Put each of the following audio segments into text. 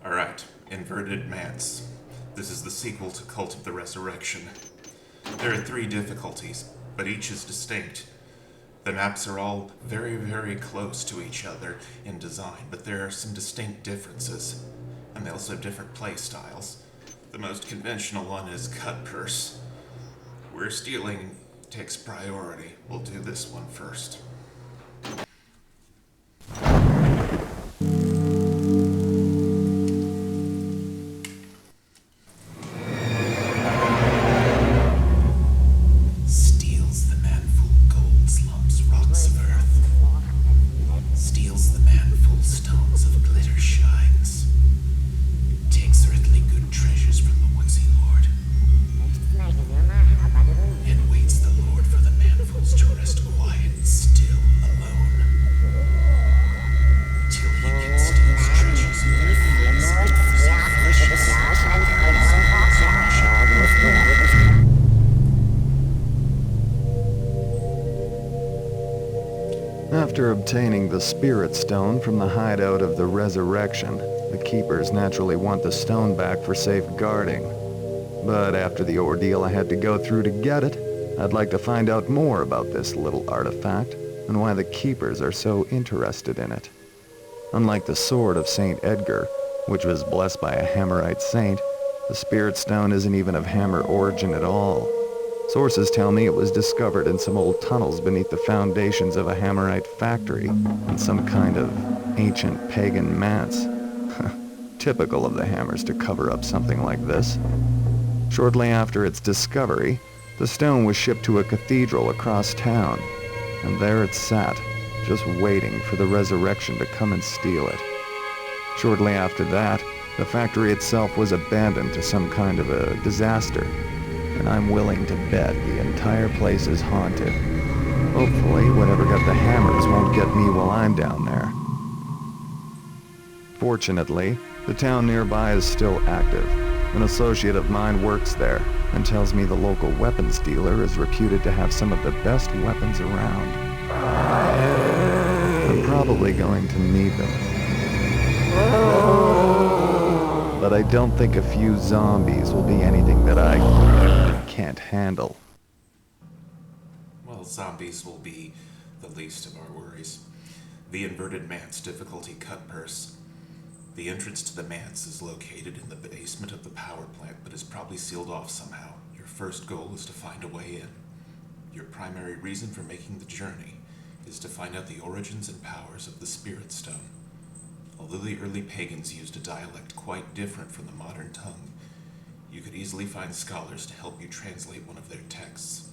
Alright, Inverted Manse. This is the sequel to Cult of the Resurrection. There are 3 difficulties, but each is distinct. The maps are all very, very close to each other in design, but there are some distinct differences, and they also have different play styles. The most conventional one is Cutpurse, where stealing takes priority. We'll do this one first. After obtaining the Spirit Stone from the hideout of the Resurrection, the Keepers naturally want the stone back for safeguarding. But after the ordeal I had to go through to get it, I'd like to find out more about this little artifact and why the Keepers are so interested in it. Unlike the Sword of St. Edgar, which was blessed by a Hammerite saint, the Spirit Stone isn't even of Hammer origin at all. Sources tell me it was discovered in some old tunnels beneath the foundations of a Hammerite factory in some kind of ancient pagan manse. Typical of the Hammers to cover up something like this. Shortly after its discovery, the stone was shipped to a cathedral across town, and there it sat, just waiting for the Resurrection to come and steal it. Shortly after that, the factory itself was abandoned to some kind of a disaster, and I'm willing to bet the entire place is haunted. Hopefully, whatever got the Hammers won't get me while I'm down there. Fortunately, the town nearby is still active. An associate of mine works there and tells me the local weapons dealer is reputed to have some of the best weapons around. I'm probably going to need them. But I don't think a few zombies will be anything that I can't handle. Well, zombies will be the least of our worries. The Inverted Manse difficulty Cutpurse. The entrance to the manse is located in the basement of the power plant, but is probably sealed off somehow. Your first goal is to find a way in. Your primary reason for making the journey is to find out the origins and powers of the Spirit Stone. Although the early pagans used a dialect quite different from the modern tongue, you could easily find scholars to help you translate one of their texts.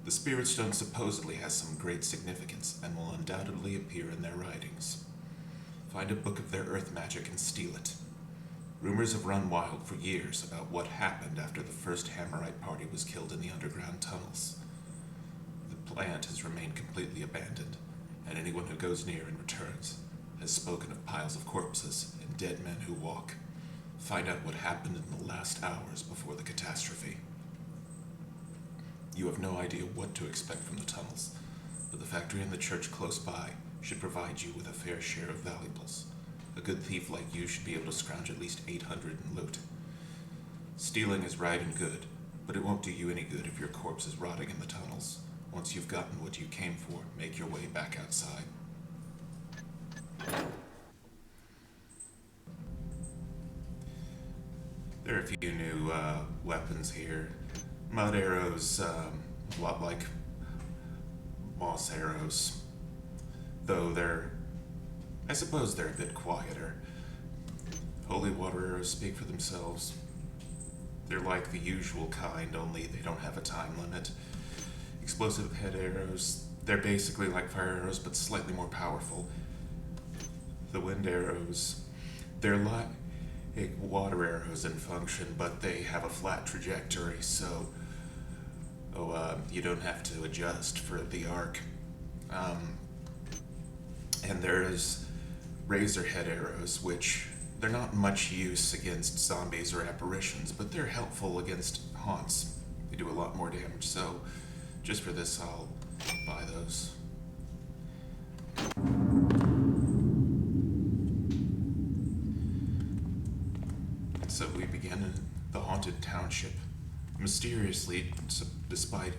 The Spirit Stone supposedly has some great significance and will undoubtedly appear in their writings. Find a book of their earth magic and steal it. Rumors have run wild for years about what happened after the first Hammerite party was killed in the underground tunnels. The plant has remained completely abandoned, and anyone who goes near and returns has spoken of piles of corpses and dead men who walk. Find out what happened in the last hours before the catastrophe. You have no idea what to expect from the tunnels, but the factory and the church close by should provide you with a fair share of valuables. A good thief like you should be able to scrounge at least 800 in loot. Stealing is right and good, but it won't do you any good if your corpse is rotting in the tunnels. Once you've gotten what you came for, make your way back outside. There are a few new weapons here. Mud arrows, a lot like moss arrows. Though I suppose they're a bit quieter. Holy water arrows speak for themselves. They're like the usual kind, only they don't have a time limit. Explosive head arrows, they're basically like fire arrows, but slightly more powerful. The wind arrows, they're like water arrows in function, but they have a flat trajectory, so you don't have to adjust for the arc. And there's razor head arrows, which they're not much use against zombies or apparitions, but they're helpful against haunts. They do a lot more damage, so just for this I'll buy those. So we began in the haunted township. Mysteriously, despite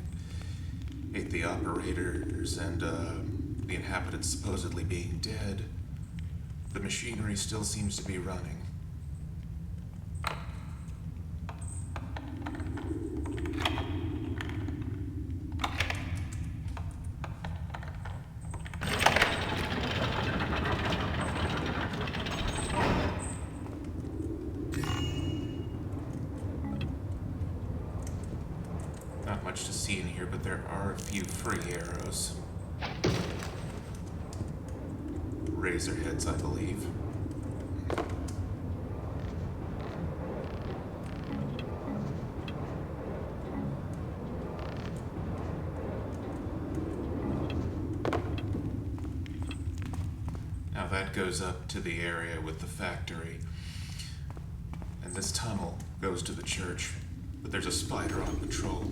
the operators and the inhabitants supposedly being dead, the machinery still seems to be running. Not much to see in here, but there are a few free arrows. Razor heads, I believe. Now that goes up to the area with the factory. And this tunnel goes to the church, but there's a spider on patrol.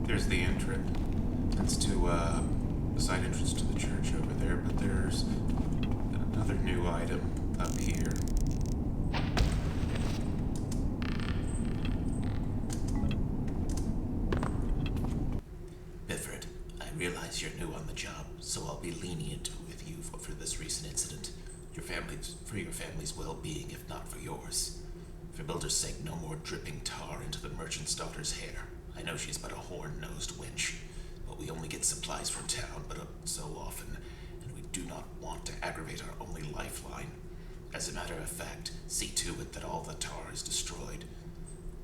There's the entrance. That's to the side entrance to the church over there, but there's another new item up here. Bifford, I realize you're new on the job, so I'll be lenient with you for this recent incident. For your family's well-being, if not for yours. For Builder's sake, no more dripping tar into the merchant's daughter's hair. I know she's but a horn-nosed wench, but we only get supplies from town but so often, and we do not want to aggravate our only lifeline. As a matter of fact, see to it that all the tar is destroyed.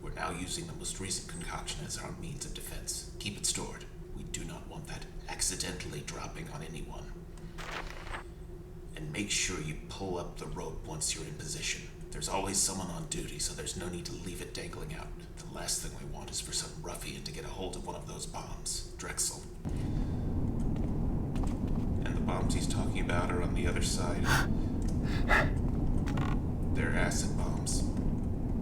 We're now using the most recent concoction as our means of defense. Keep it stored. We do not want that accidentally dropping on anyone. And make sure you pull up the rope once you're in position. There's always someone on duty, so there's no need to leave it dangling out. The last thing we want is for some ruffian to get a hold of one of those bombs. Drexel. And the bombs he's talking about are on the other side. They're acid bombs.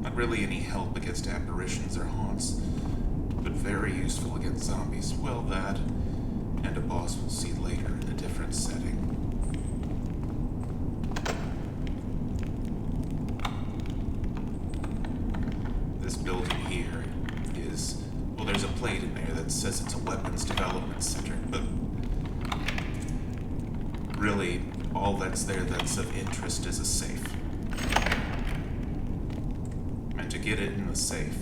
Not really any help against apparitions or haunts, but very useful against zombies. Well, that, and a boss we'll see later in a different setting. This building here is, well, there's a plate in there that says it's a weapons development center, but really all that's there that's of interest is a safe. And to get it in the safe,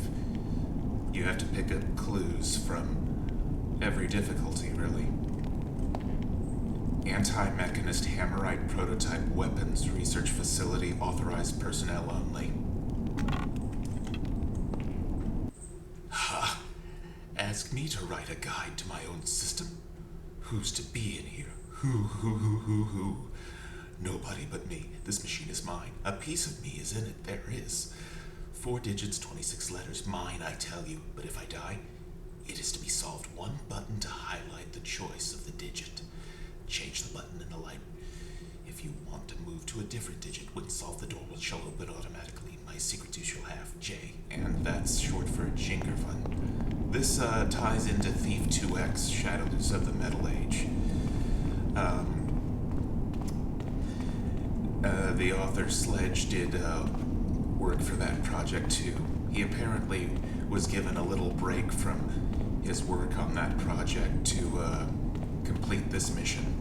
you have to pick up clues from every difficulty, really. Anti-mechanist Hammerite prototype weapons research facility, authorized personnel only. Ha! Ask me to write a guide to my own system? Who's to be in here? Who? Nobody but me. This machine is mine. A piece of me is in it. There is. 4 digits, 26 letters. Mine, I tell you. But if I die, it is to be solved. One button to highlight the choice of the digit. Change the button in the light. If you want to move to a different digit, when solved, the door will shall open automatically. My secret you shall have. J. And that's short for Jingerfun. This ties into Thief 2X, Shadows of the Metal Age. The author Sledge did work for that project too. He apparently was given a little break from his work on that project to complete this mission.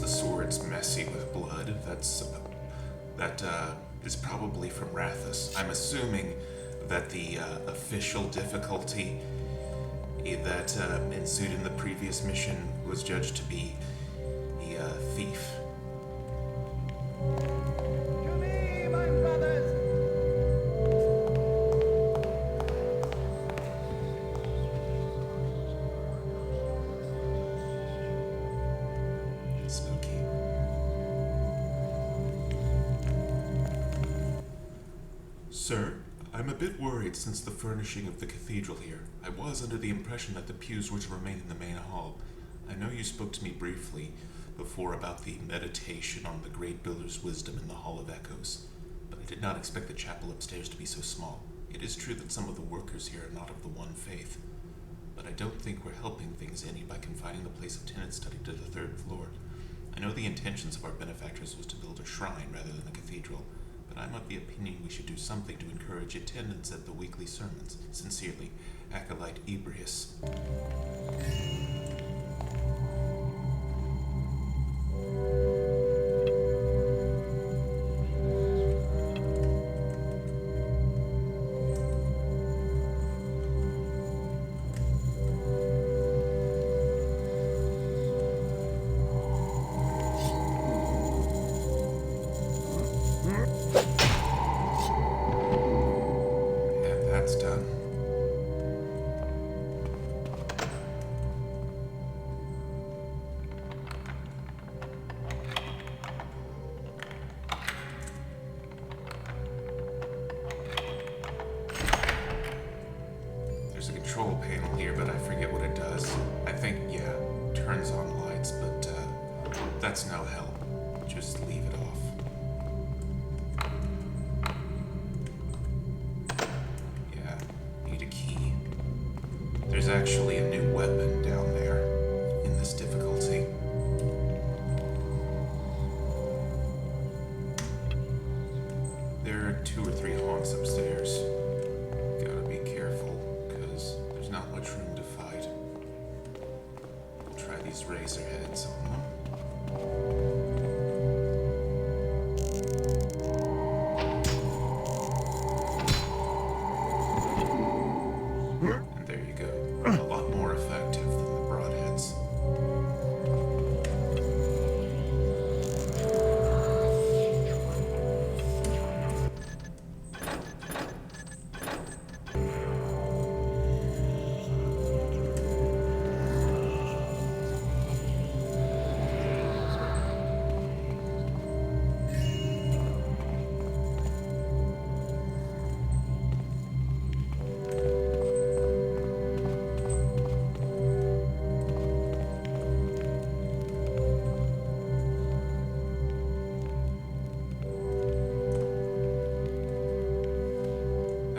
The sword's messy with blood. That is probably from Rathus. I'm assuming that the official difficulty that ensued in the previous mission was judged to be thief. To me, my brothers! Spooky. Sir, I'm a bit worried since the furnishing of the cathedral here. I was under the impression that the pews were to remain in the main hall. I know you spoke to me briefly before about the meditation on the great builder's wisdom in the Hall of Echoes, but I did not expect the chapel upstairs to be so small. It is true that some of the workers here are not of the one faith, but I don't think we're helping things any by confining the place of tenant study to the third floor. I know the intentions of our benefactors was to build a shrine rather than a cathedral, but I'm of the opinion we should do something to encourage attendance at the weekly sermons. Sincerely, Acolyte Ebrius. And that's done. There's a control panel here, but I forget what it does. I think, yeah, turns on lights, but that's no help. Just leave it off. Yeah, need a key. There's actually a new weapon down there in this difficulty. There are 2 or 3 haunts upstairs. Gotta be careful, because there's not much room to fight. We'll try these razor heads on them. And there you go. A lot more effective than the broadheads.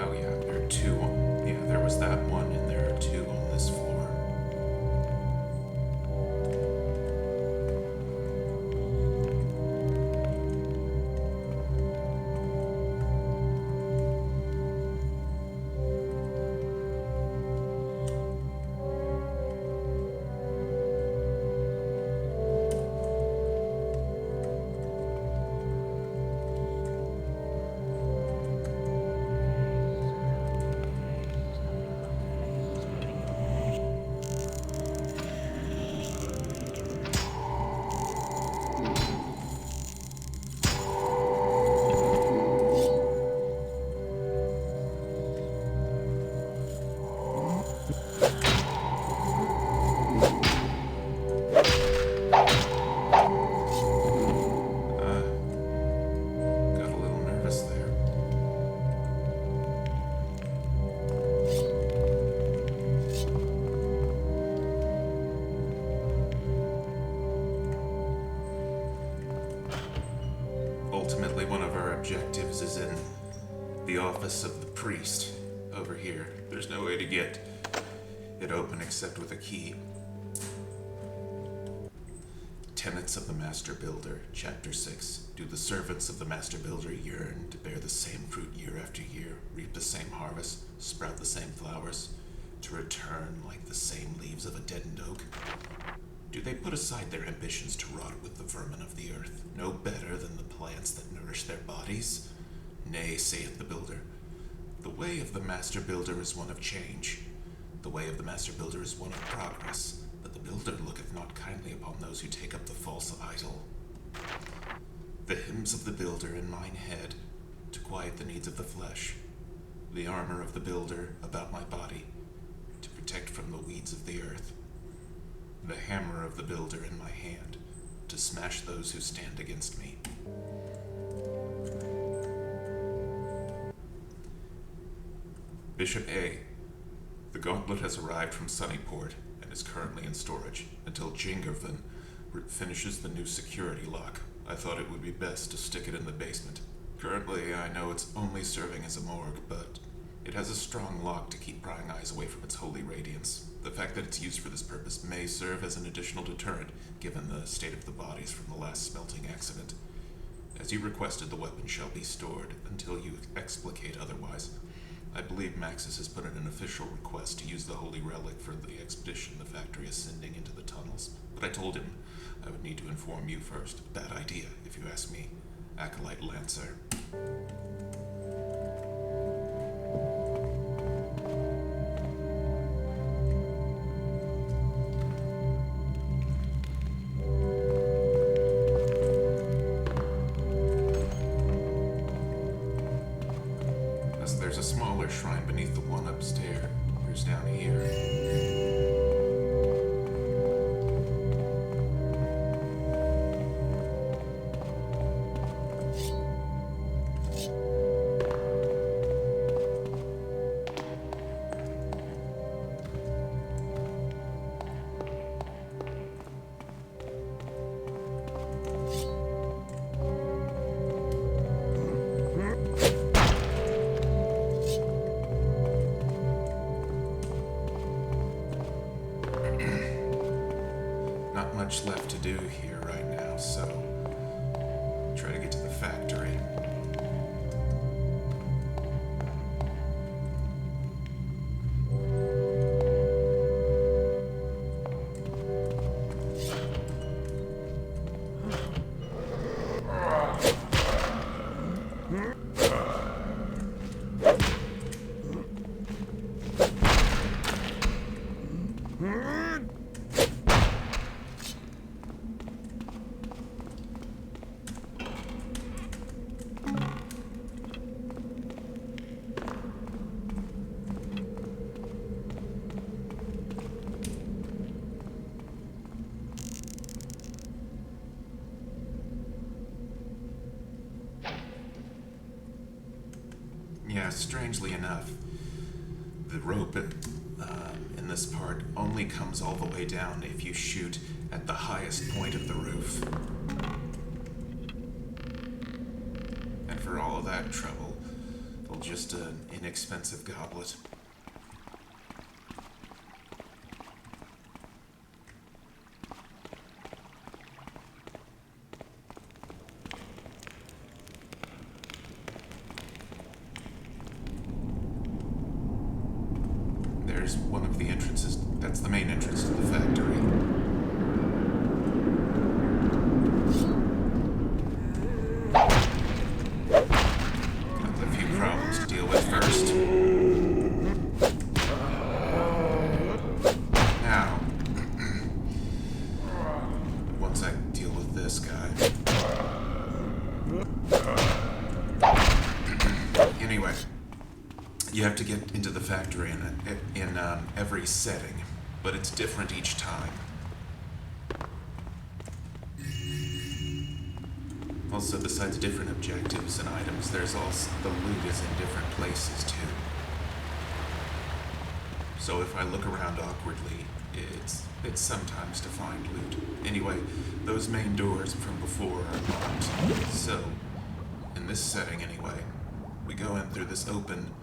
Oh yeah, there are 2 on. Yeah, there was that one, and there are 2 on this floor. Got a little nervous there. Ultimately, one of our objectives is in the office of the priest over here. There's no way to get it open except with a key. Tenets of the Master Builder, Chapter 6. Do the servants of the Master Builder yearn to bear the same fruit year after year, reap the same harvest, sprout the same flowers, to return like the same leaves of a deadened oak? Do they put aside their ambitions to rot with the vermin of the earth, no better than the plants that nourish their bodies? Nay, saith the Builder, the way of the Master Builder is one of change. The way of the Master Builder is one of progress, but the builder looketh not kindly upon those who take up the false idol. The hymns of the builder in mine head, to quiet the needs of the flesh. The armor of the builder about my body, to protect from the weeds of the earth. The hammer of the builder in my hand, to smash those who stand against me. Bishop A. The gauntlet has arrived from Sunnyport and is currently in storage until Jingervan finishes the new security lock. I thought it would be best to stick it in the basement. Currently, I know it's only serving as a morgue, but it has a strong lock to keep prying eyes away from its holy radiance. The fact that it's used for this purpose may serve as an additional deterrent, given the state of the bodies from the last smelting accident. As you requested, the weapon shall be stored until you explicate otherwise. I believe Maxis has put in an official request to use the holy relic for the expedition the factory is sending into the tunnels, but I told him I would need to inform you first. Bad idea, if you ask me. Acolyte Lancer. There's a smaller shrine beneath the one upstairs. There's down here. Not much left to do here right now, so try to get to the factory. Yeah, strangely enough, the rope in this part only comes all the way down if you shoot at the highest point of the roof. And for all of that trouble, well, just an inexpensive goblet. There's one of the entrances. That's the main entrance to the factory. Got a few problems to deal with first. Now, once I deal with this guy. Anyway. You have to get into the factory in every setting, but it's different each time. Also, besides different objectives and items, there's also the loot is in different places too. So if I look around awkwardly, it's sometimes to find loot. Anyway, those main doors from before are locked. So, in this setting anyway, we go in through this open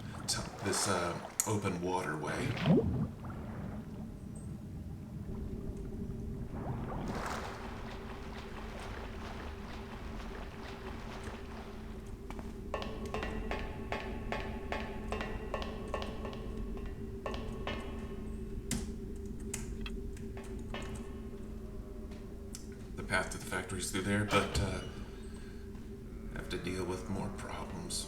waterway. The path to the factory's through there, but have to deal with more problems.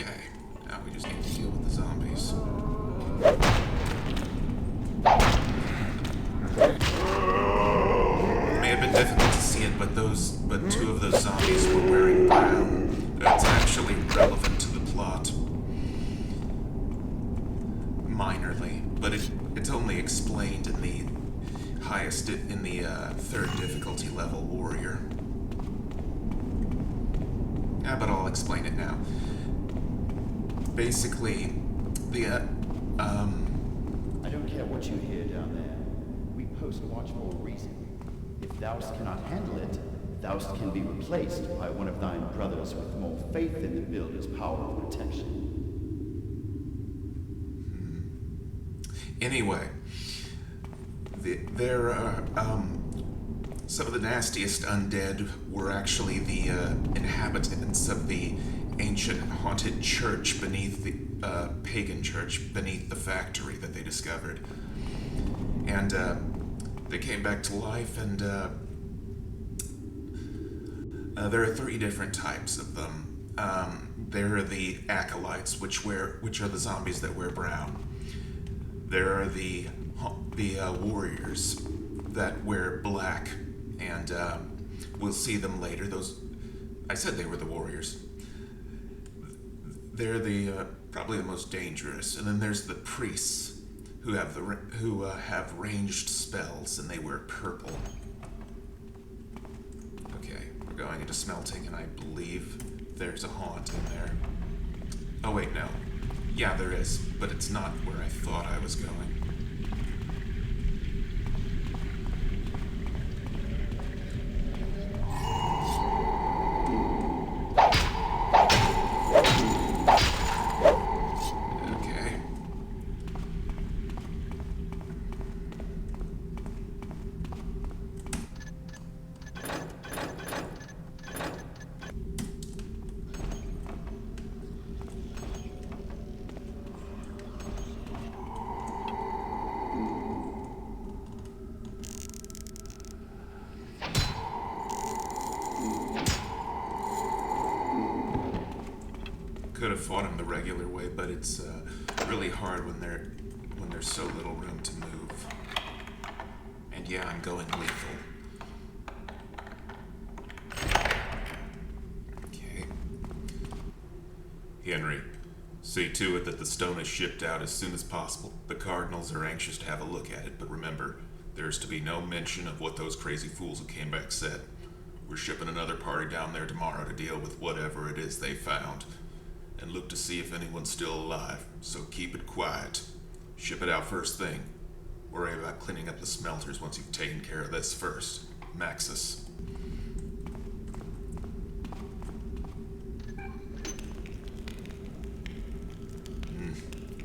Okay, now we just need to deal with the zombies. It may have been difficult to see it, but two of those zombies were wearing brown. That's actually relevant to the plot. Minorly, but it's only explained in the third difficulty level warrior. Yeah, but I'll explain it now. Basically, I don't care what you hear down there. We post watch for a reason. If thou cannot handle it, thou can be replaced by one of thine brothers with more faith in the builder's power and protection. Anyway, there are, some of the nastiest undead were actually the inhabitants of the ancient haunted church beneath the pagan church beneath the factory that they discovered. And they came back to life, and there are 3 different types of them. There are the acolytes, which are the zombies that wear brown. There are the warriors that wear black, and we'll see them later. I said they were the warriors. They're probably the most dangerous. And then there's the priests, who have ranged spells, and they wear purple. Okay, we're going into smelting, and I believe there's a haunt in there. Oh wait, no. Yeah, there is, but it's not where I thought I was going. Okay. Could have fought him the regular way, but it's really hard when there's so little room to move. And yeah, I'm going lethal. Okay. Henry, see to it that the stone is shipped out as soon as possible. The Cardinals are anxious to have a look at it, but remember, there's to be no mention of what those crazy fools who came back said. We're shipping another party down there tomorrow to deal with whatever it is they found. And look to see if anyone's still alive, so keep it quiet. Ship it out first thing. Worry about cleaning up the smelters once you've taken care of this first. Maxus.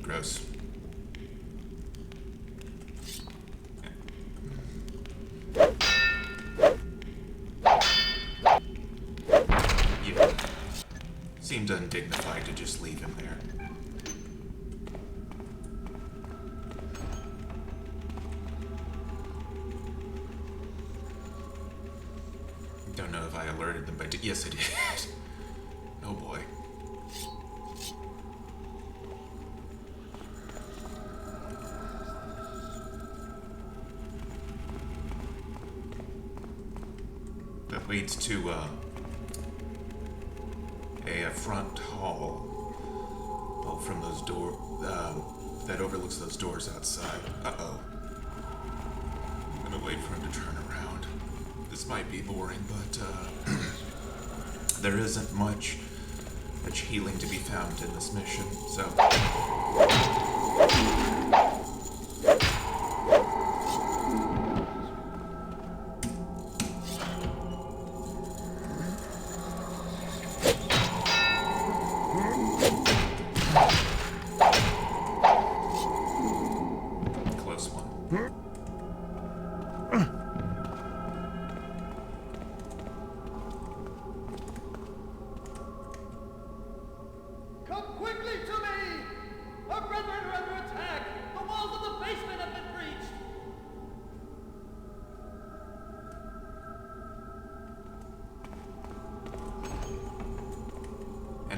Gross. Seemed undignified to just leave him there. Don't know if I alerted them, but yes, I did. Oh boy. That leads to, a front hall. Well, from those doors, that overlooks those doors outside. Uh-oh. I'm gonna wait for him to turn around. This might be boring, but, there isn't much healing to be found in this mission, so... Come quickly to me! Our brethren are under attack! The walls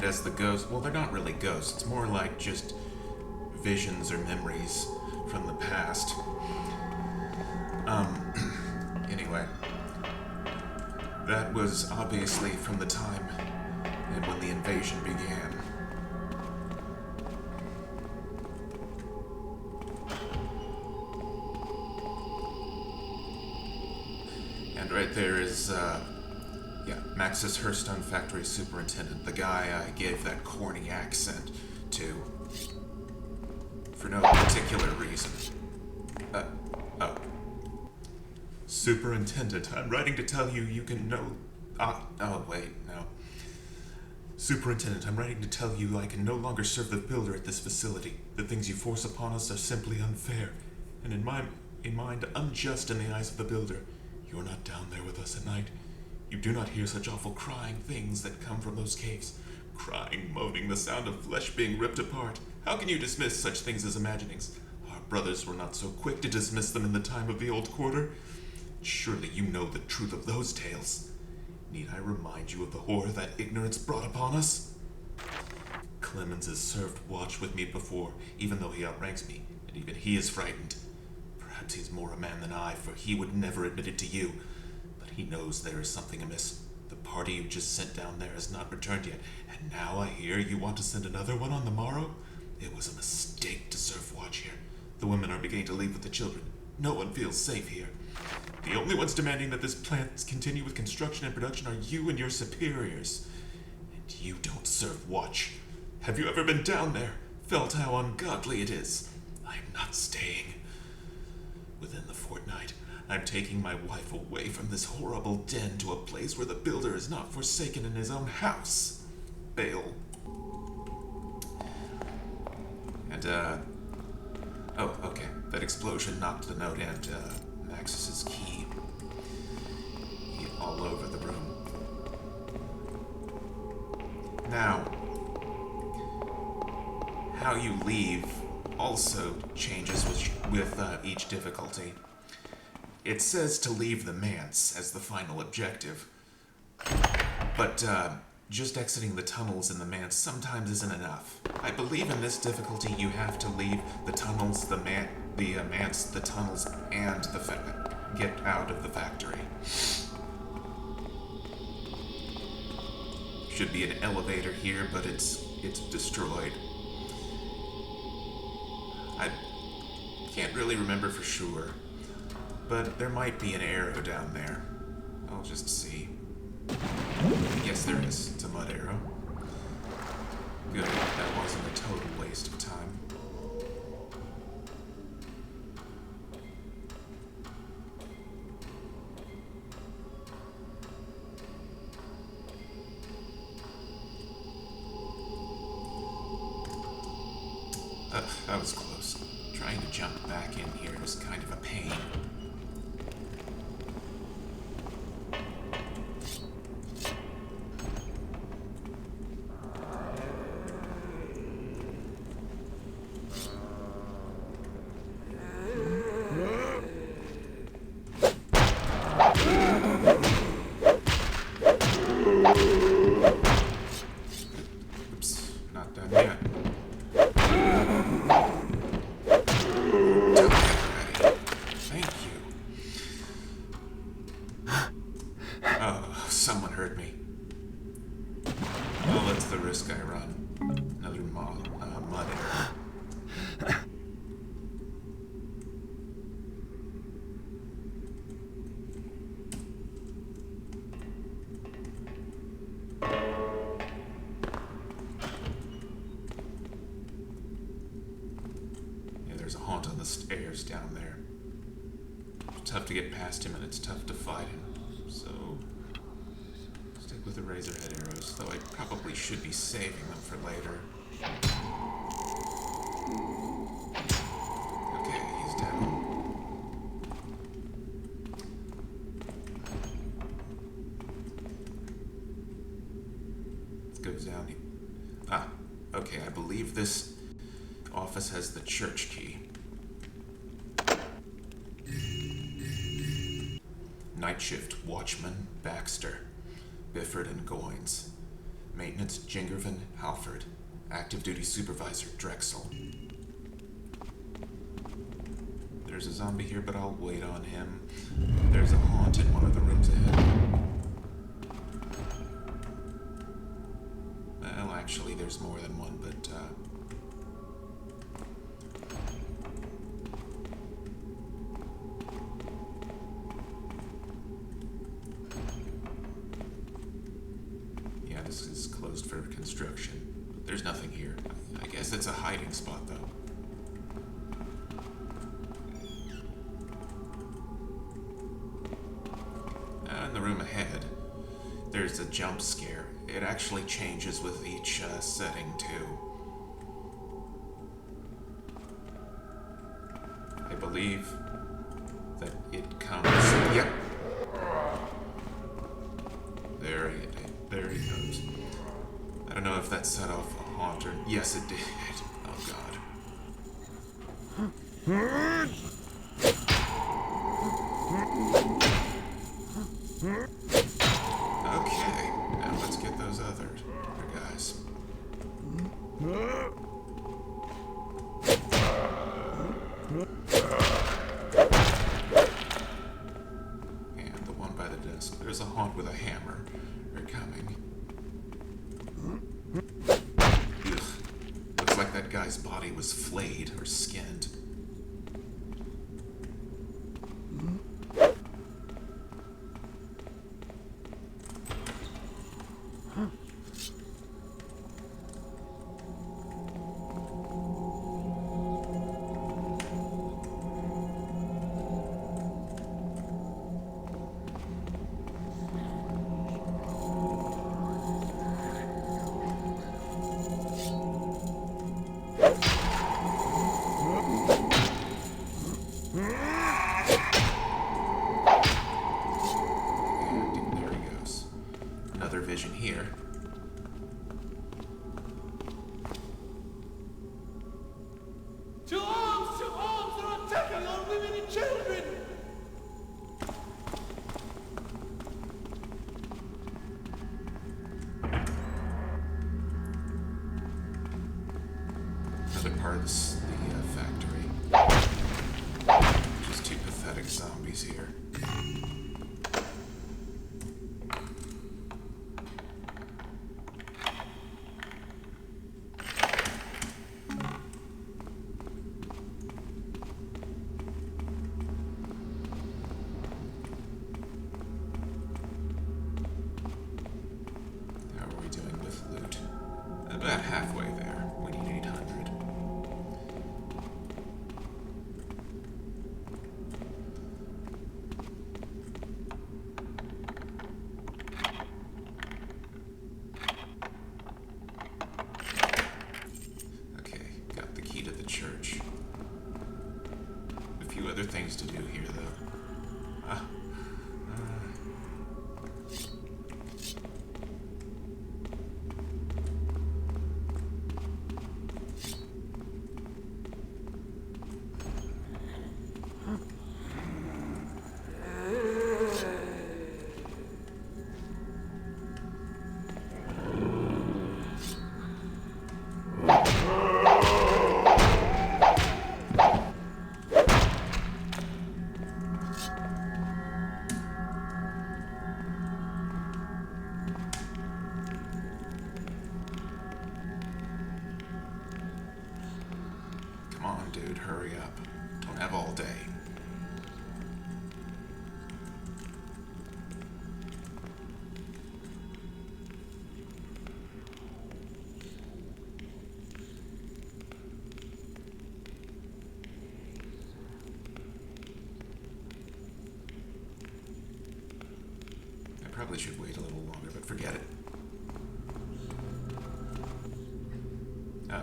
as the ghosts. Well, they're not really ghosts. It's more like just visions or memories from the past. Anyway. That was obviously from the time and when the invasion began. And right there is, Max's Hearthstone Factory Superintendent, the guy I gave that corny accent to. For no particular reason. Superintendent, I'm writing to tell you you can no... Superintendent, I'm writing to tell you I can no longer serve the builder at this facility. The things you force upon us are simply unfair, and in my mind, unjust in the eyes of the builder. You're not down there with us at night. You do not hear such awful crying things that come from those caves. Crying, moaning, the sound of flesh being ripped apart. How can you dismiss such things as imaginings? Our brothers were not so quick to dismiss them in the time of the old quarter. Surely you know the truth of those tales. Need I remind you of the horror that ignorance brought upon us? Clemens has served watch with me before, even though he outranks me, and even he is frightened. Perhaps he's more a man than I, for he would never admit it to you. But he knows there is something amiss. The party you just sent down there has not returned yet, and now I hear you want to send another one on the morrow? It was a mistake to serve watch here. The women are beginning to leave with the children. No one feels safe here. The only ones demanding that this plant continue with construction and production are you and your superiors. And you don't serve watch. Have you ever been down there? Felt how ungodly it is? I am not staying. Within the fortnight, I'm taking my wife away from this horrible den to a place where the builder is not forsaken in his own house. Bale. And, okay. That explosion knocked the note and, Max's key. All over the room. Now, how you leave also changes with each difficulty. It says to leave the manse as the final objective, but just exiting the tunnels in the manse sometimes isn't enough. I believe in this difficulty you have to leave the tunnels, the manse, the tunnels, and get out of the factory. Should be an elevator here, but it's destroyed. I can't really remember for sure, but there might be an arrow down there. I'll just see. Yes, there is. It's a mud arrow. Good. That wasn't a total waste of time. That was close. Trying to jump back in here is kind of a pain. Oops, not done yet. Thank you. Oh, someone heard me. Well, that's the risk I run. Another mud arrow. There's a haunt on the stairs down there. It's tough to get past him and it's tough to fight him. So, stick with the razorhead arrows, though I probably should be saving them for later. Okay, he's down. Let's go down here. Okay, I believe this office has the church key. Night shift watchman Baxter, Bifford and Goins. Maintenance Jingervan Halford. Active duty supervisor Drexel. There's a zombie here, but I'll wait on him. There's a haunt in one of the rooms ahead. Well, actually, there's more than one, but, yeah, this is closed for construction. There's nothing here. I guess it's a hiding spot, though. In the room ahead, there's a jump scare. It actually changes with each setting, too. I believe that it comes... Yep. There he comes. I don't know if that set off a haunt or... Yes, it did. Oh, God. Okay, now let's get those other guys. And the one by the desk. There's a haunt with a hammer. They're coming. Ugh. Looks like that guy's body was flayed or skinned. Vision here. To arms, they're attacking our women and children! Another part of the factory. Just two pathetic zombies here. About halfway there. We need 800. Okay, got the key to the church. A few other things to do here, though. Come on, dude, hurry up. Don't have all day. I probably should wait a little longer, but forget it. Oh.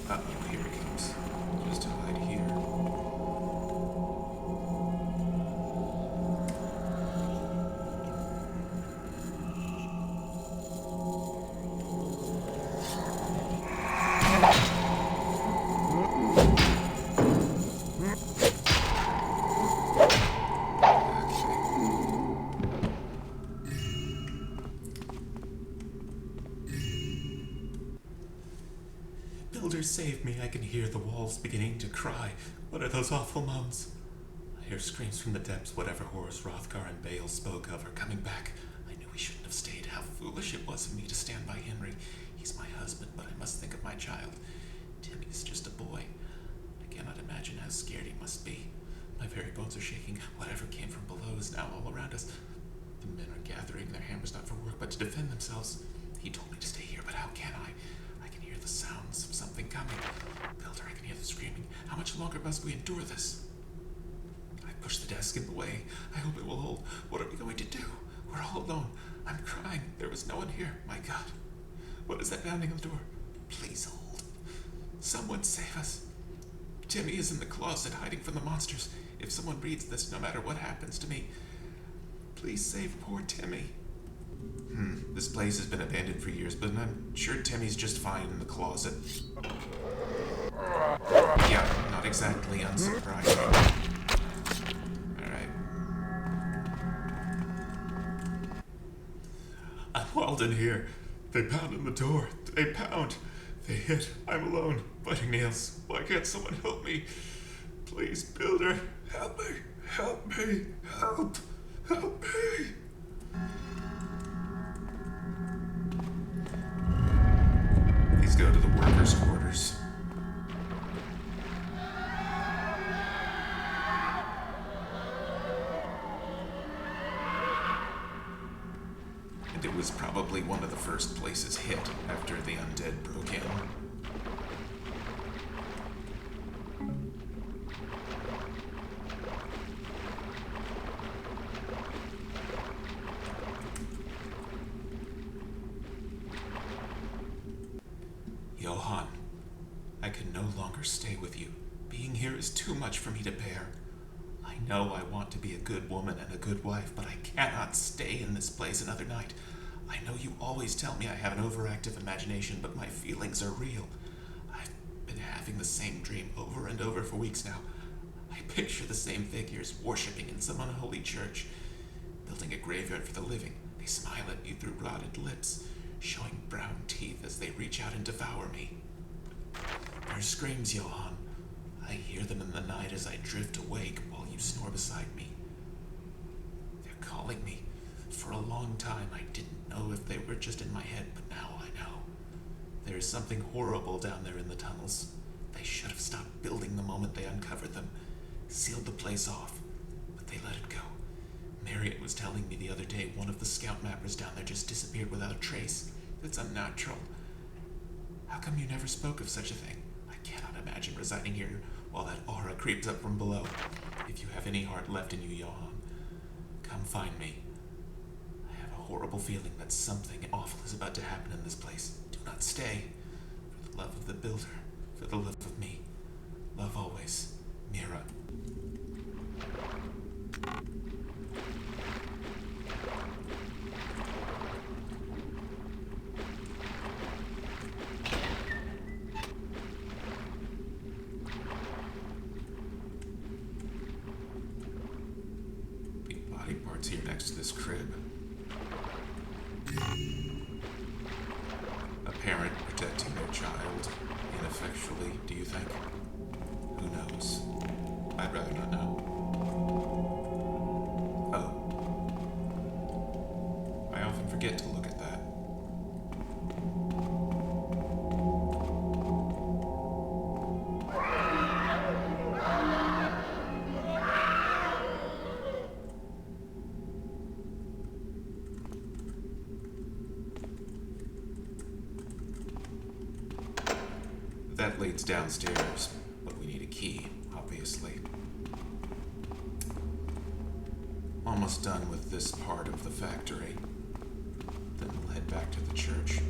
Uh-oh, here he comes. Just hide here. Builder, save me. I can hear the walls beginning to cry. What are those awful moans? I hear screams from the depths. Whatever horrors Hrothgar and Bale spoke of are coming back. I knew we shouldn't have stayed. How foolish it was of me to stand by Henry. He's my husband, but I must think of my child. Timmy's just a boy. I cannot imagine how scared he must be. My very bones are shaking. Whatever came from below is now all around us. The men are gathering their hammers not for work, but to defend themselves. He told me to stay here, but how can I? I can hear the sounds of something coming. Builder, I can hear the screaming. How much longer must we endure this? I push the desk in the way. I hope it will hold. What are we going to do? We're all alone. I'm crying. There was no one here. My God. What is that pounding on the door? Please hold. Someone save us. Timmy is in the closet hiding from the monsters. If someone reads this, no matter what happens to me, please save poor Timmy. This place has been abandoned for years, but I'm sure Timmy's just fine in the closet. Yeah, not exactly unsurprising. Alright. I'm walled in here. They pound on the door. They pound. They hit. I'm alone, biting nails. Why can't someone help me? Please, Builder, help me. Help me. Help. Help me. Please go to the workers' quarters. And it was probably one of the first places hit after the undead broke in. Johann, I can no longer stay with you. Being here is too much for me to bear. I know I want to be a good woman and a good wife, but I cannot stay in this place another night. I know you always tell me I have an overactive imagination, but my feelings are real. I've been having the same dream over and over for weeks now. I picture the same figures worshipping in some unholy church, building a graveyard for the living. They smile at me through rotted lips, showing brown teeth as they reach out and devour me. Their screams, Johann. I hear them in the night as I drift awake while you snore beside me. They're calling me. For a long time, I didn't know if they were just in my head, but now I know. There is something horrible down there in the tunnels. They should have stopped building the moment they uncovered them, sealed the place off, but they let it go. Marion was telling me the other day one of the scout mappers down there just disappeared without a trace. It's unnatural. How come you never spoke of such a thing? I cannot imagine residing here while that aura creeps up from below. If you have any heart left in you, Johann, come find me. I have a horrible feeling that something awful is about to happen in this place. Do not stay. For the love of the Builder, for the love of me. Love always, Mira. Body parts here next to this crib. A parent protecting their child ineffectually, do you think? Who knows? I'd rather not know. Oh. I often forget to look at that. That leads downstairs, but we need a key, obviously. Almost done with this part of the factory. Then we'll head back to the church.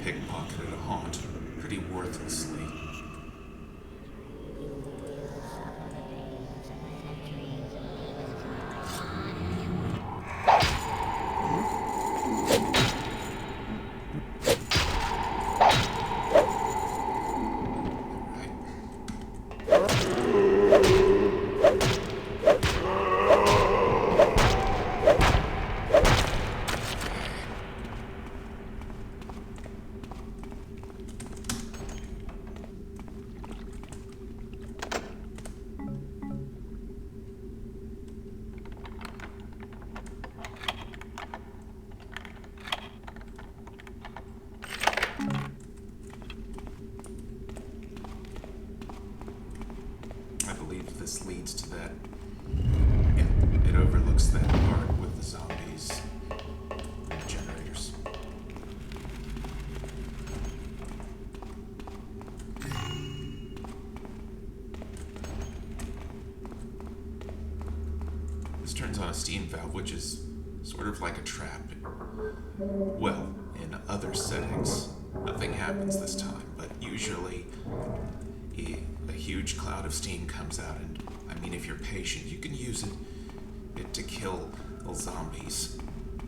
Pickpocketed a haunt, pretty worthlessly. steam valve, which is sort of like a trap. Well, in other settings, nothing happens this time, but usually a huge cloud of steam comes out, and I mean, if you're patient, you can use it to kill little zombies,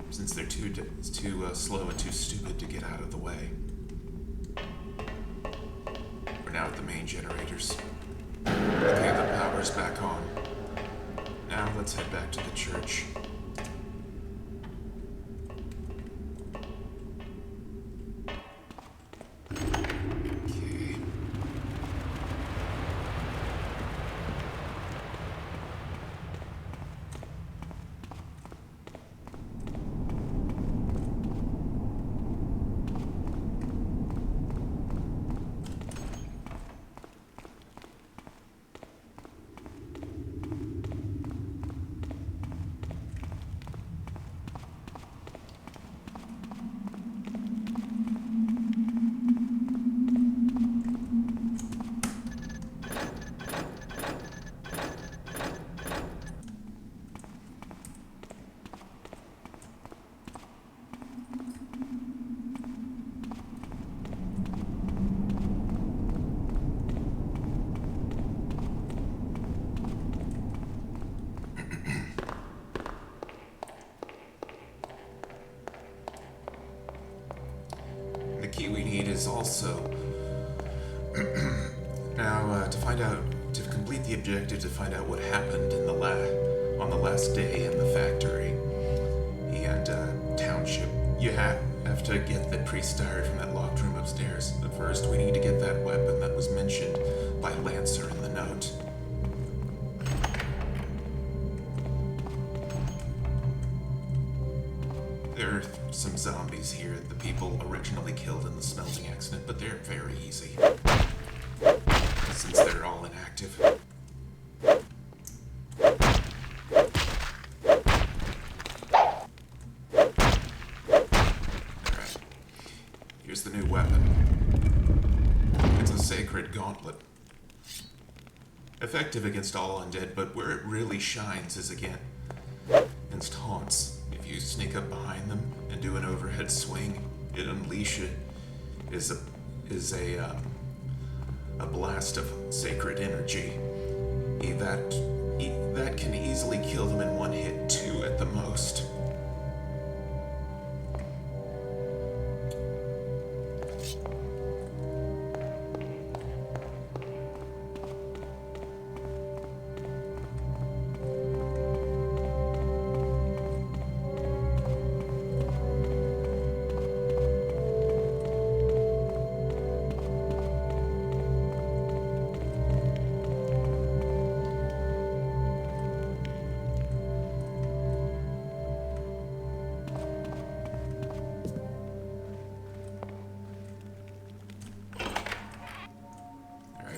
since they're too slow and too stupid to get out of the way. We're now at the main generators. Okay, the power's back on. Now let's head back to the church. Okay. The key we need is also now to complete the objective, to find out what happened in on the last day in the factory and township. You have to get the priest diary from that locked room upstairs. But first, we need to get that weapon that was mentioned by Lancer in the note. There are some zombies here, the people originally killed in the smelting accident, but they're very easy, since they're all inactive. Alright, here's the new weapon. It's a sacred gauntlet. Effective against all undead, but where it really shines is against haunts. If you sneak up behind them and do an overhead swing, it unleashes a blast of sacred energy. That can easily kill them in one hit, 2 at the most.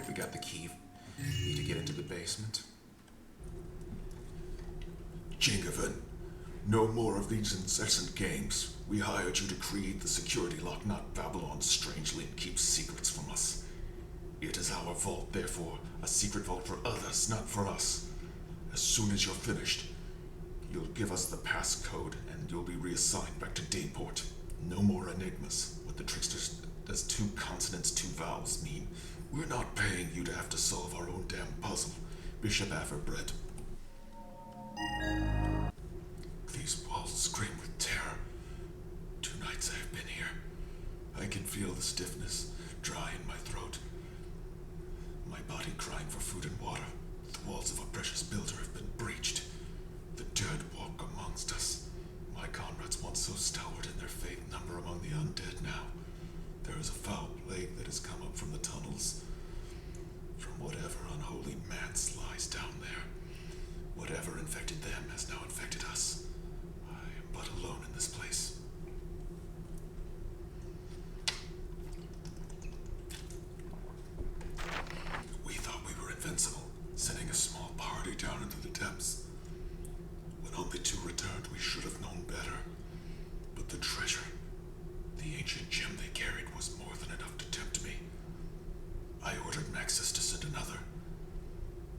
We got the key. Need to get into the basement. Jingovan, no more of these incessant games. We hired you to create the security lock, not Babylon's strangely, and keep secrets from us. It is our vault, therefore, a secret vault for others, not for us. As soon as you're finished, you'll give us the passcode, and you'll be reassigned back to Daneport. No more enigmas. What the trickster does 2 consonants, 2 vowels mean. We're not paying you to have to solve our own damn puzzle, Bishop Averbread. These walls scream with terror. 2 nights I have been here. I can feel the stiffness dry in my throat. My body crying for food and water. The walls of a precious builder have been breached. The dead walk amongst us. My comrades, once so stalwart in their faith, number among the undead now. There is a foul plague that has come up from the tunnels. From whatever unholy Manse lies down there. Whatever infected them has now infected us. I am but alone in this place. We thought we were invincible, sending a small party down into the depths. When only 2 returned, we should have known better. But the treasure, the ancient gem they carried, was more than enough to tempt me. I ordered Maxis to send another.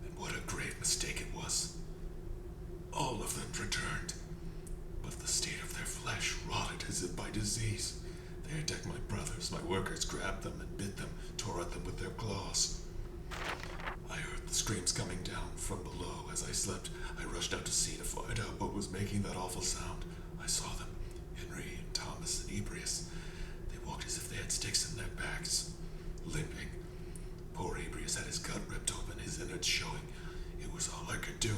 And what a grave mistake it was. All of them returned. disease. They attacked my brothers. My workers grabbed them and bit them, tore at them with their claws. I heard the screams coming down from below as I slept. I rushed out to sea to find out what was making that awful sound. I saw them, Henry and Thomas and Ebrius. They walked as if they had sticks in their backs, limping. Poor Ebrius had his gut ripped open, his innards showing. It was all I could do.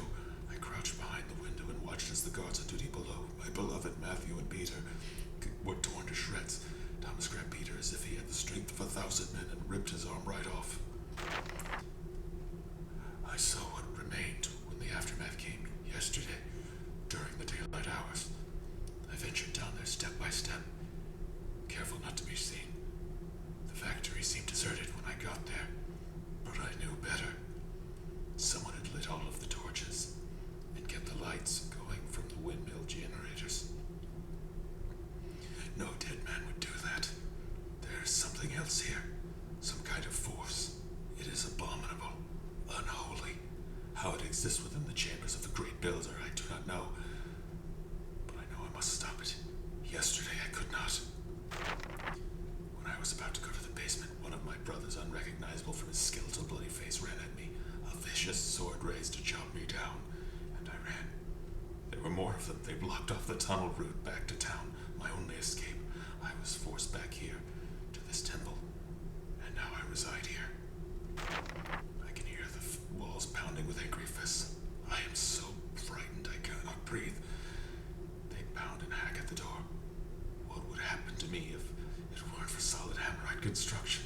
I crouched behind the window and watched as the guards on duty below, my beloved Matthew and Peter, were torn to shreds. Thomas grabbed Peter as if he had the strength of 1,000 men and ripped his arm right off. I saw what remained when the aftermath came yesterday, during the daylight hours. I ventured down there step by step, careful not to be seen. The factory seemed deserted when I got there, but I knew better. Someone had lit all of the torches and kept the lights going from the windmill generators. No dead man would do that. There's something else here, some kind of force. It is abominable, unholy. How it exists within the chambers of the Great Builder, I do not know. But I know I must stop it. Yesterday I could not. When I was about to go to the basement, one of my brothers, unrecognizable from his skeletal bloody face, ran at me, a vicious sword raised to chop me down, and I ran. There were more of them. They blocked off the tunnel route back to town, my only escape. I was forced back here, to this temple, and now I reside here. I can hear the walls pounding with angry fists. I am so frightened I cannot breathe. They pound and hack at the door. What would happen to me if it weren't for solid hammerite construction?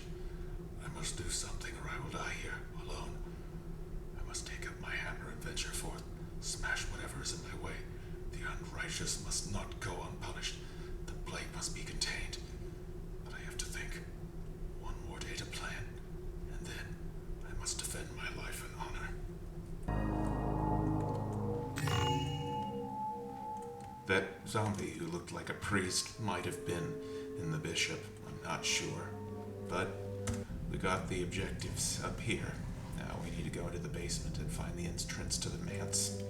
I must do something or I will die here, alone. I must take up my hammer and venture forth, smash whatever is in my way. The unrighteous must not go unpunished. The plague must be contained. But I have to think. One more day to plan, and then I must defend my life and honor. That zombie who looked like a priest might have been in the bishop. I'm not sure. But we got the objectives up here. Now we need to go into the basement and find the entrance to the manse.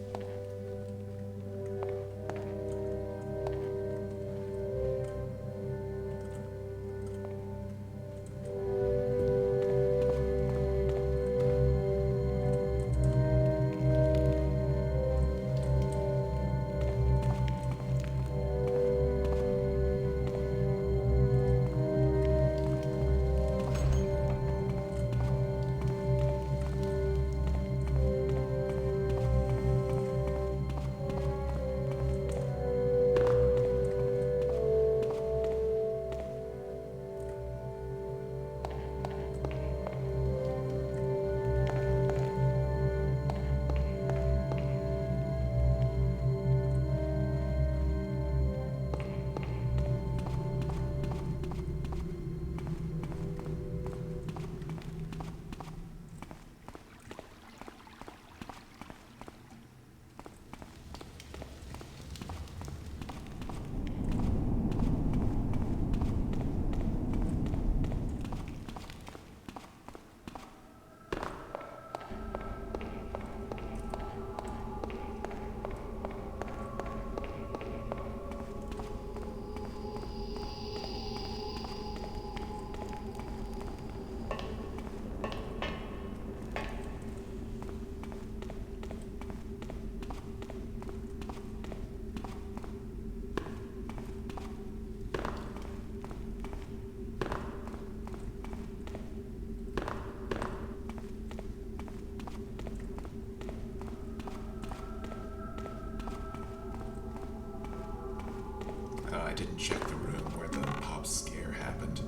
I didn't check the room where the pop scare happened.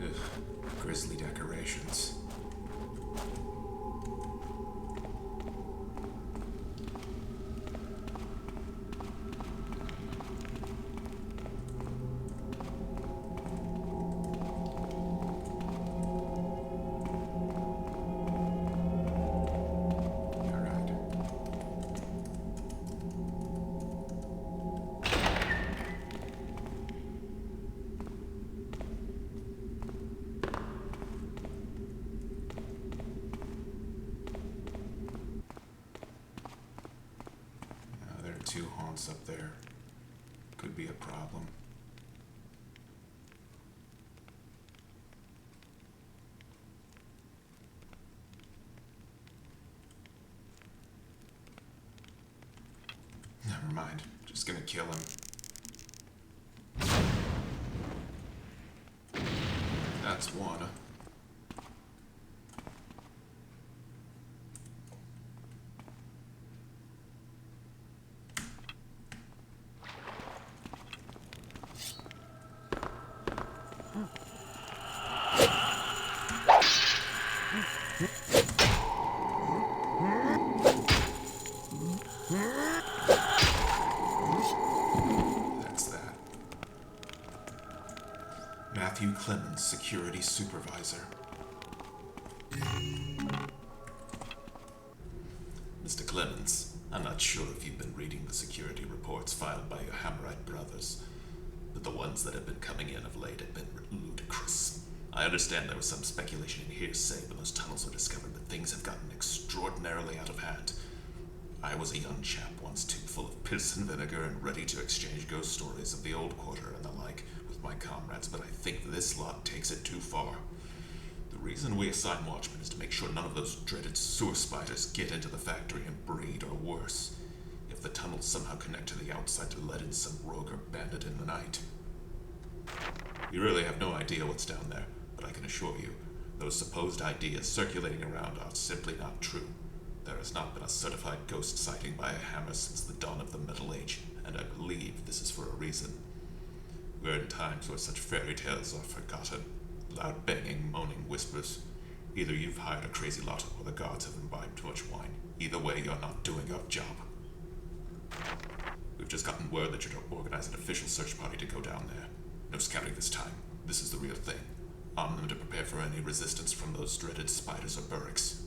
Ugh, grisly decorations. tunnels up there. Could be a problem. Never mind. Just gonna kill him. That's one. Clemens, Security Supervisor. Mr. Clemens, I'm not sure if you've been reading the security reports filed by your Hammerite brothers, but the ones that have been coming in of late have been ludicrous. I understand there was some speculation and hearsay when those tunnels were discovered, but things have gotten extraordinarily out of hand. I was a young chap once too full of piss and vinegar and ready to exchange ghost stories of the old quarter and the like with my comrades, but I think this lot takes it too far. The reason we assign watchmen is to make sure none of those dreaded sewer spiders get into the factory and breed, or worse, if the tunnels somehow connect to the outside, to let in some rogue or bandit in the night. You really have no idea what's down there, but I can assure you, those supposed ideas circulating around are simply not true. There has not been a certified ghost sighting by a hammer since the dawn of the Middle Age, and I believe this is for a reason. We're in times where such fairy tales are forgotten. Loud banging, moaning whispers. Either you've hired a crazy lot, or the guards have imbibed too much wine. Either way, you're not doing your job. We've just gotten word that you're to organize an official search party to go down there. No scouting this time. This is the real thing. Arm them to prepare for any resistance from those dreaded spiders or burricks.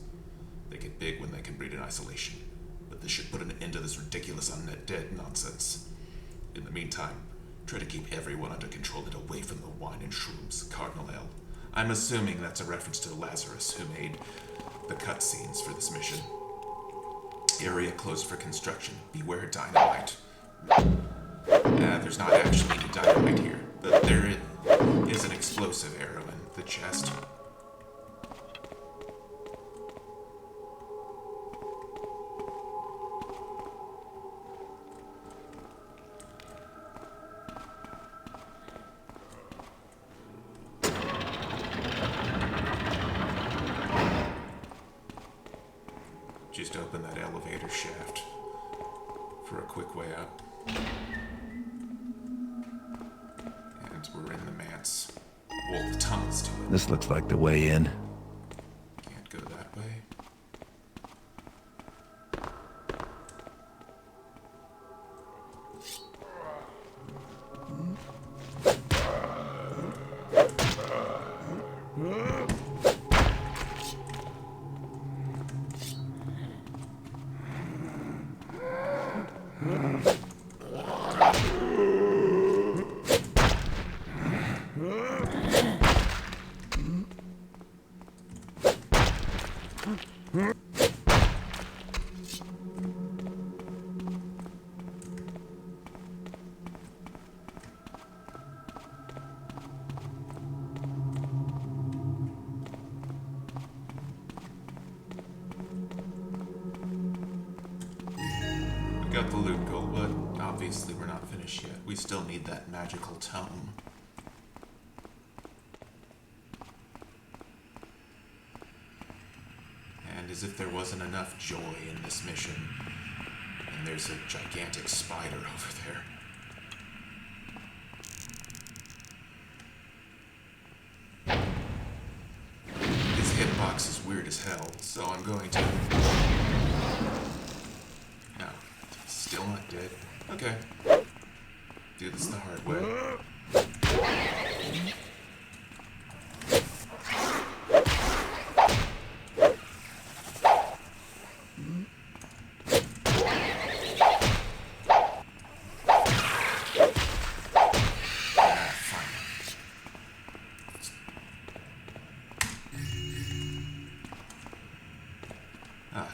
They get big when they can breed in isolation, but this should put an end to this ridiculous undead nonsense. In the meantime, try to keep everyone under control and away from the wine and shrooms, Cardinal L. I'm assuming that's a reference to Lazarus, who made the cutscenes for this mission. Area closed for construction. Beware dynamite. There's not actually any dynamite here, but there is an explosive arrow in the chest. Just open that elevator shaft for a quick way up. And we're in the Manse. Well, the tunnels to it. This looks like the way in. Can't go that way. Got the loot goal, but obviously we're not finished yet. We still need that magical tome. And as if there wasn't enough joy in this mission, and there's a gigantic spider over there. His hitbox is weird as hell, so I'm going to... No. Still not dead. Okay. Do this the hard way.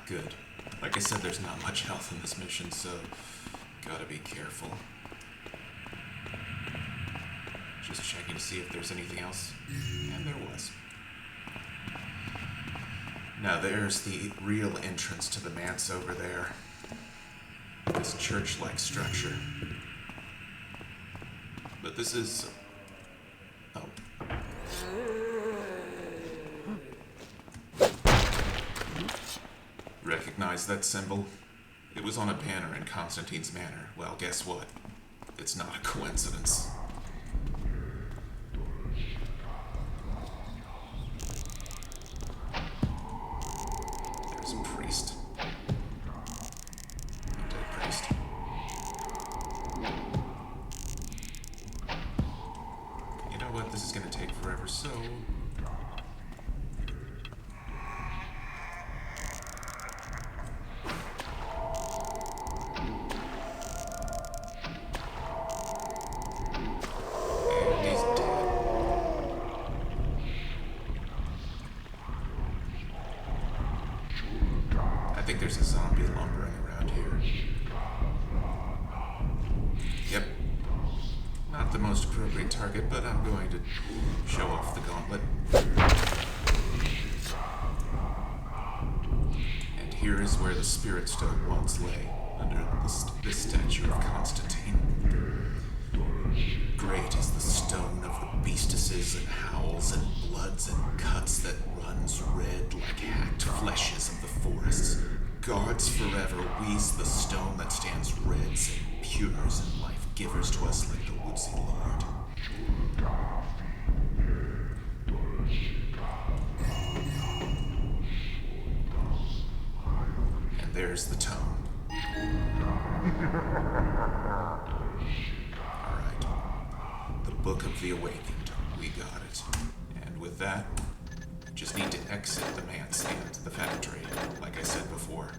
Good. Like I said, there's not much health in this mission, so Gotta be careful. Just checking to see if there's anything else. And there was. Now there's the real entrance to the manse over there. This church-like structure. But this is... Oh. Recognize that symbol? It was on a banner in Constantine's Manor. Well, guess what? It's not a coincidence. There's a priest. A dead priest. You know what? This is gonna take forever, so... And he's dead. I think there's a zombie lumbering around here. Yep. Not the most appropriate target, but I'm going to show off the gauntlet. And here is where the Spirit Stone once lay, under this statue of Constantine. Great is the stone of the beastises and howls and bloods and cuts that runs red like hacked fleshes of the forests. Guards forever we's the stone that stands reds and pures and life givers to us like the woodsy lord. And there's the tone. Alright. The Book of the Awakened. We got it. And with that, just need to exit the manse and the factory, like I said before.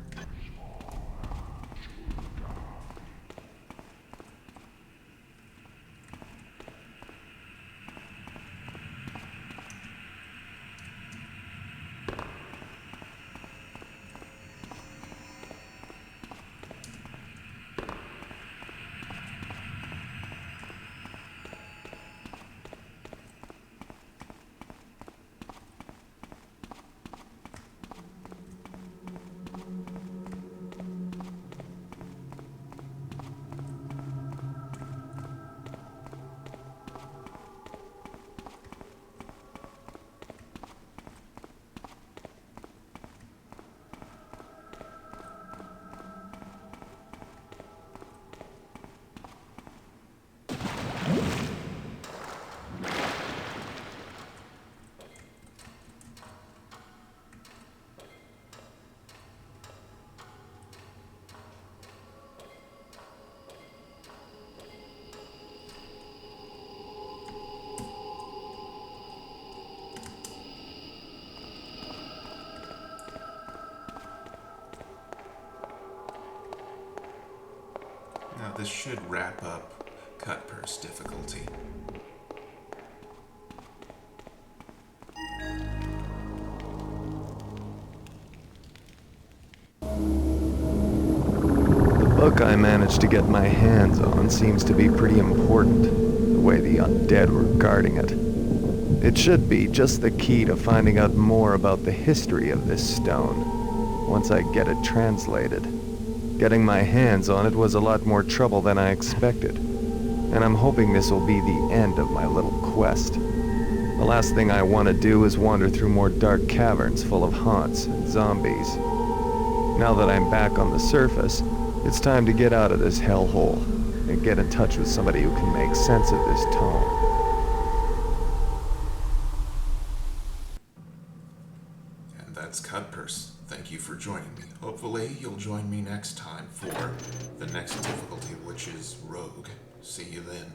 Now this should wrap up Cutpurse difficulty. The book I managed to get my hands on seems to be pretty important, the way the undead were guarding it. It should be just the key to finding out more about the history of this stone, once I get it translated. Getting my hands on it was a lot more trouble than I expected, and I'm hoping this will be the end of my little quest. The last thing I want to do is wander through more dark caverns full of haunts and zombies. Now that I'm back on the surface, it's time to get out of this hellhole and get in touch with somebody who can make sense of this tome. And that's Cutpurse. Thank you for joining me. Hopefully you'll join me next time for the next difficulty, which is Rogue. See you then.